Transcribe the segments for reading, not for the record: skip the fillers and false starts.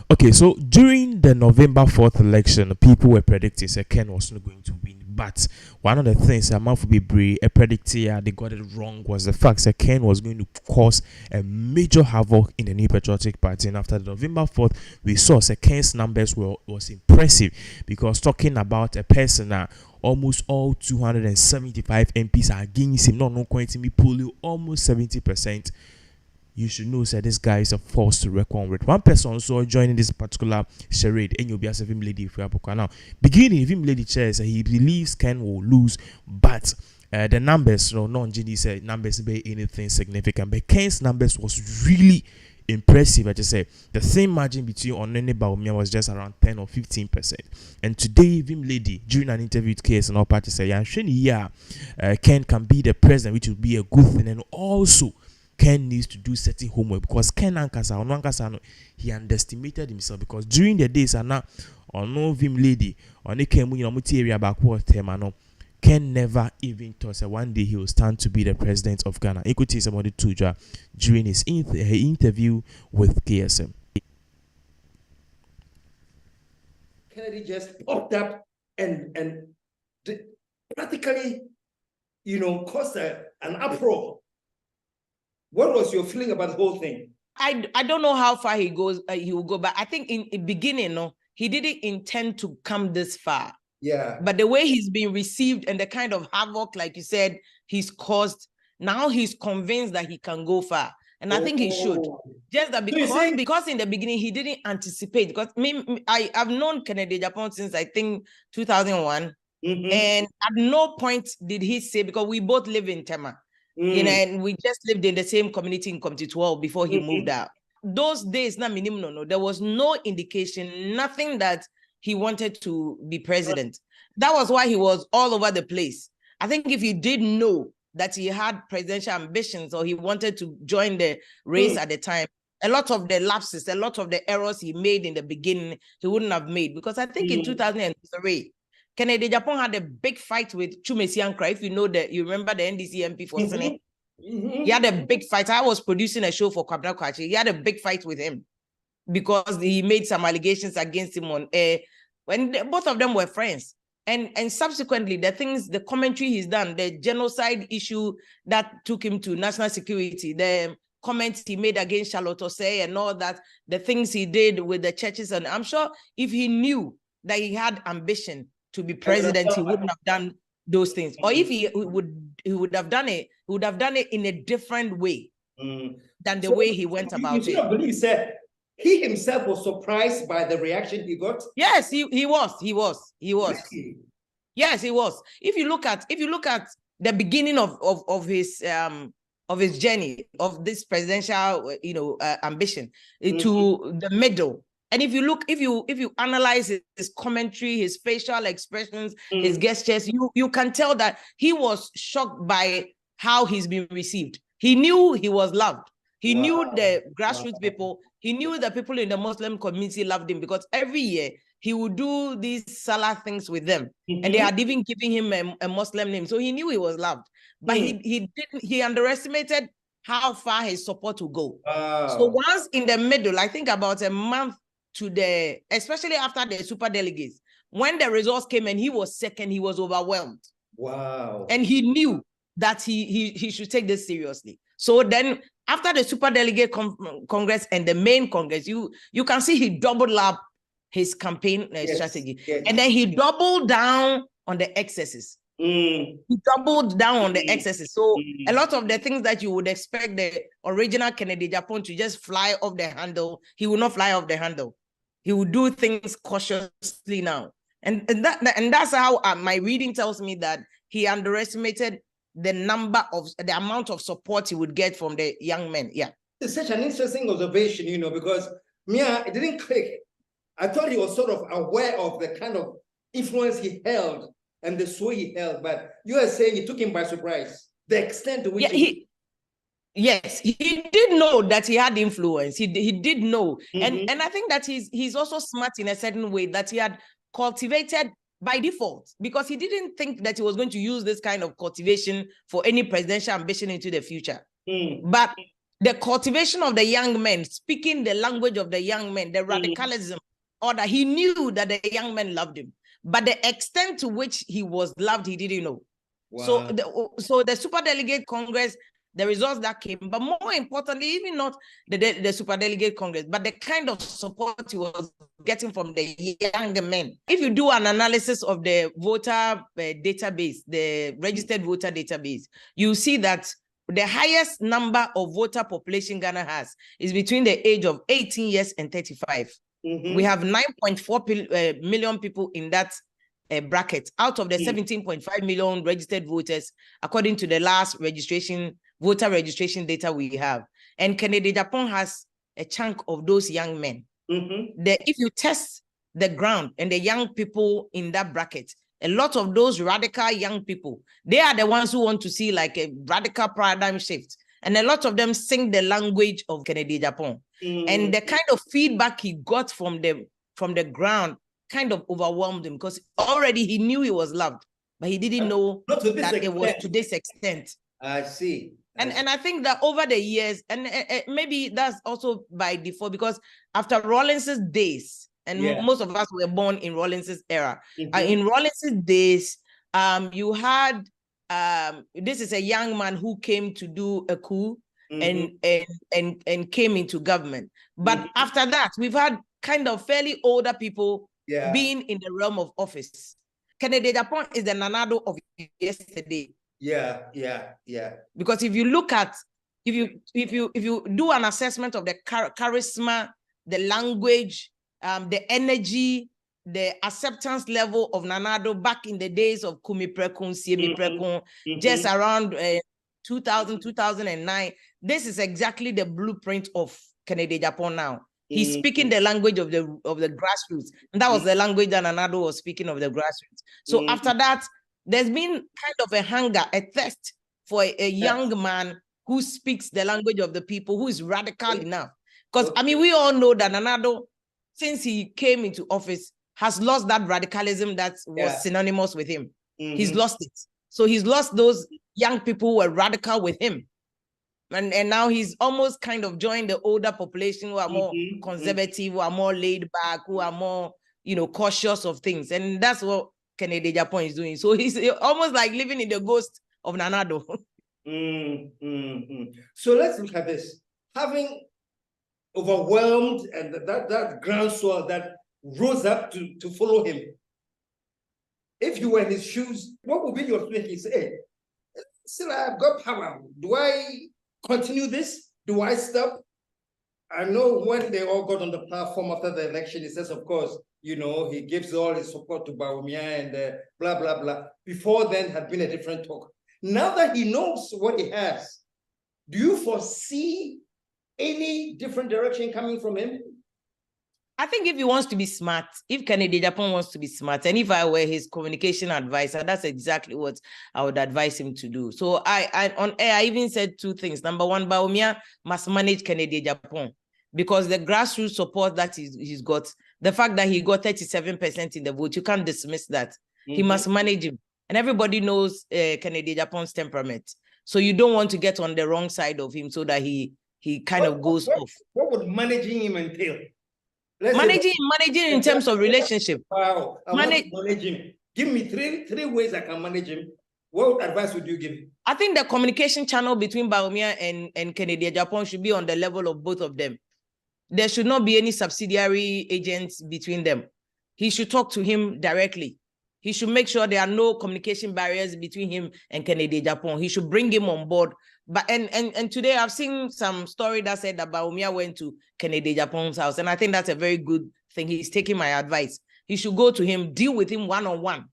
Okay, so during the November 4th election, people were predicting that Ken was not going to win. But one of the things that Manfu Bibri predicted, they got it wrong, was the fact that Ken was going to cause a major havoc in the New Patriotic Party. And after the November 4th, we saw that Ken's numbers was impressive, because talking about a person that almost all 275 MPs are against him, not going to be polling almost 70%. You should know that this guy is a force to reckon with. One person also joining this particular charade, and you'll be as a Vim Lady if you have now. Beginning, Vim Lady says he believes Ken will lose, but the numbers, non-GD said numbers be anything significant. But Ken's numbers was really impressive. I just say the same margin between Onene Baumia was just around 10 or 15%. And today, Vim Lady, during an interview with KS and all parties, said, Ken can be the president, which would be a good thing, and also Ken needs to do certain homework, because Ken Ankasa, he underestimated himself, because during the days and now on no Vim Lady on the area back Ken never even thought that one day he will stand to be the president of Ghana. You could see somebody Tuja during his interview with KSM. Kennedy just popped up and practically, caused an uproar. What was your feeling about the whole thing? I don't know how far he will go, but I think in the beginning, he didn't intend to come this far. Yeah. But the way he's been received and the kind of havoc, like you said, he's caused, now he's convinced that he can go far. And I think he should. Just that because in the beginning he didn't anticipate. Because I've known Kennedy Agyapong since I think 2001. Mm-hmm. And at no point did he say, because we both live in Tema. And we just lived in the same community in Committee 12 before he moved out. Those days, there was no indication, nothing that he wanted to be president. That was why he was all over the place. I think if he did know that he had presidential ambitions or he wanted to join the race at the time, a lot of the lapses, a lot of the errors he made in the beginning, he wouldn't have made. Because I think in 2003, Kennedy Agyapong had a big fight with Chumesi Ankra. If you remember the NDC MP for Senate. He had a big fight. I was producing a show for Kwabena Kwachi. He had a big fight with him because he made some allegations against him on air when both of them were friends. And subsequently, the commentary he's done, the genocide issue that took him to national security, the comments he made against Charlotte Osei and all that, the things he did with the churches. And I'm sure if he knew that he had ambition to be president, he wouldn't have done those things. Or if he would have done it, he would have done it in a different way than the way he went about it. You believe he said he himself was surprised by the reaction he got? Yes, he was. Really? Yes, he was. If you look at the beginning of his journey of this presidential ambition to the middle. And if you analyze his commentary, his facial expressions, his gestures, you can tell that he was shocked by how he's been received. He knew he was loved. He knew the grassroots people. He knew the people in the Muslim community loved him, because every year he would do these Salah things with them. And they had even given him a Muslim name. So he knew he was loved. But he underestimated how far his support would go. So once in the middle, I think about a month especially after the super delegates, when the results came and he was second, he was overwhelmed. Wow. And he knew that he should take this seriously. So then after the super delegate congress and the main congress, you can see he doubled up his campaign strategy. Yes. And then he doubled down on the excesses. He doubled down on the excesses. So a lot of the things that you would expect the original Kennedy Agyapong to just fly off the handle, he will not fly off the handle. He will do things cautiously now. And that's how my reading tells me that he underestimated the amount of support he would get from the young men. Yeah. It's such an interesting observation, because it didn't click. I thought he was sort of aware of the kind of influence he held and the sway he held, but you are saying it took him by surprise. The extent to which Yes, he did know that he had influence. He did know. And I think that he's also smart in a certain way that he had cultivated by default, because he didn't think that he was going to use this kind of cultivation for any presidential ambition into the future. But the cultivation of the young men, speaking the language of the young men, the radicalism, or that he knew that the young men loved him, but the extent to which he was loved, he didn't know. Wow. So the Superdelegate Congress, the results that came, but more importantly, even not the Superdelegate Congress, but the kind of support he was getting from the younger men. If you do an analysis of the voter database, the registered voter database, you see that the highest number of voter population Ghana has is between the age of 18 years and 35. We have 9.4 million people in that bracket out of the 17.5 million registered voters, according to the last voter registration data we have. And Kennedy Agyapong has a chunk of those young men. If you test the ground and the young people in that bracket, a lot of those radical young people, they are the ones who want to see like a radical paradigm shift. And a lot of them sing the language of Kennedy Agyapong. And the kind of feedback he got from the ground kind of overwhelmed him, because already he knew he was loved, but he didn't know that it was to this extent. I see. And I think that over the years, and maybe that's also by default, because after Rawlings's days, and most of us were born in Rawlings's era. In Rawlings's days, you had this is a young man who came to do a coup and came into government. But after that, we've had kind of fairly older people being in the realm of office. Kennedy Agyapong is the Nanado of yesterday. Because if you look at, if you do an assessment of the charisma, the language, the energy, the acceptance level of Nanado back in the days of Kumi Prekun, Siemi Prekun, just around 2000, 2009, this is exactly the blueprint of Kennedy Agyapong now. He's speaking the language of the grassroots. And that was the language that Nanado was speaking of the grassroots. So after that, there's been kind of a hunger, a thirst for a young man who speaks the language of the people, who is radical enough. Because, I mean, we all know that Nanado, since he came into office, has lost that radicalism that was synonymous with him. He's lost it. So he's lost those young people who were radical with him. And now he's almost kind of joined the older population who are more conservative, who are more laid back, who are more, cautious of things. And that's what Kennedy Agyapong is doing. So he's almost like living in the ghost of Nanado. So let's look at this. Having overwhelmed and that groundswell that rose up to follow him, if you were in his shoes, what would be your feeling? He said, hey, still I've got power. Do I continue this? Do I stop? I know when they all got on the platform after the election, he says, of course, he gives all his support to Bawumia and blah, blah, blah. Before then had been a different talk. Now that he knows what he has, do you foresee any different direction coming from him? I think if he wants to be smart, if Kennedy Agyapong wants to be smart, and if I were his communication advisor, that's exactly what I would advise him to do. So I on air, I even said two things. Number one, Bawumia must manage Kennedy Agyapong, because the grassroots support that he's got, the fact that he got 37% in the vote, you can't dismiss that. He must manage him. And everybody knows Kennedy Agyapong's temperament. So you don't want to get on the wrong side of him so that he kind of goes off. What would managing him entail? Managing in terms of relationship. Wow. Manage him. Give me three ways I can manage him. What advice would you give? I think the communication channel between Bawumia and Kennedy Agyapong should be on the level of both of them. There should not be any subsidiary agents between them. He should talk to him directly. He should make sure there are no communication barriers between him and Kennedy Agyapong. He should bring him on board. But and today I've seen some story that said that Bawumia went to Kennedy Agyapong's house, and I think that's a very good thing. He's taking my advice. He should go to him, deal with him one-on-one,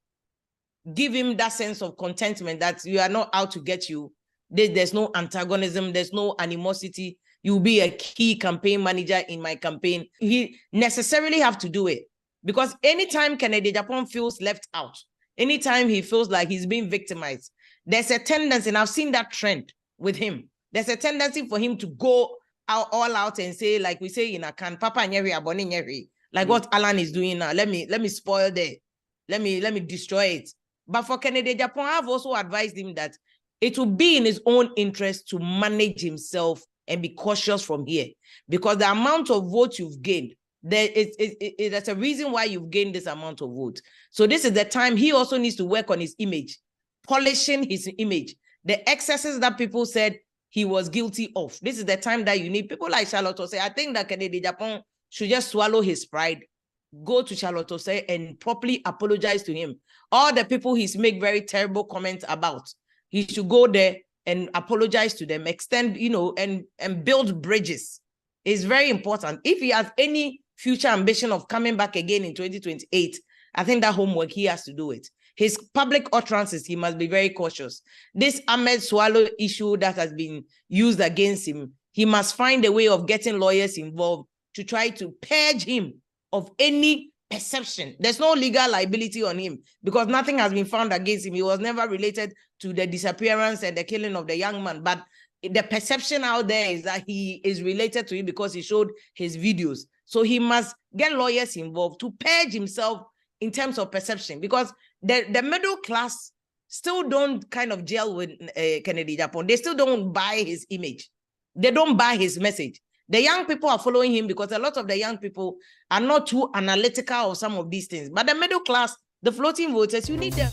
give him that sense of contentment that you are not out to get you. There's no antagonism. There's no animosity. You'll be a key campaign manager in my campaign. He necessarily have to do it, because anytime Kennedy Agyapong feels left out, anytime he feels like he's being victimized, there's a tendency, and I've seen that trend with him. There's a tendency for him to go all out and say, like we say in Akan, Papa Nyeri, Aboni Nyeri, like what Alan is doing now. Let me spoil that. Let me destroy it. But for Kennedy Agyapong, I've also advised him that it will be in his own interest to manage himself and be cautious from here, because the amount of votes you've gained, there's a reason why you've gained this amount of votes. So this is the time he also needs to work on his image, polishing his image. The excesses that people said he was guilty of. This is the time that you need people like Charlotte Osei. I think that Kennedy Agyapong should just swallow his pride, go to Charlotte Osei and properly apologize to him. All the people he's made very terrible comments about, he should go there and apologize to them, extend, and build bridges. It's very important. If he has any future ambition of coming back again in 2028, I think that homework, he has to do it. His public utterances, he must be very cautious. This Ahmed Swallow issue that has been used against him, he must find a way of getting lawyers involved to try to purge him of any perception. There's no legal liability on him because nothing has been found against him. He was never related to the disappearance and the killing of the young man. But the perception out there is that he is related to him because he showed his videos. So he must get lawyers involved to purge himself in terms of perception, because the middle class still don't kind of gel with Kennedy Agyapong. They still don't buy his image. They don't buy his message. The young people are following him because a lot of the young people are not too analytical of some of these things. But the middle class, the floating voters, you need them.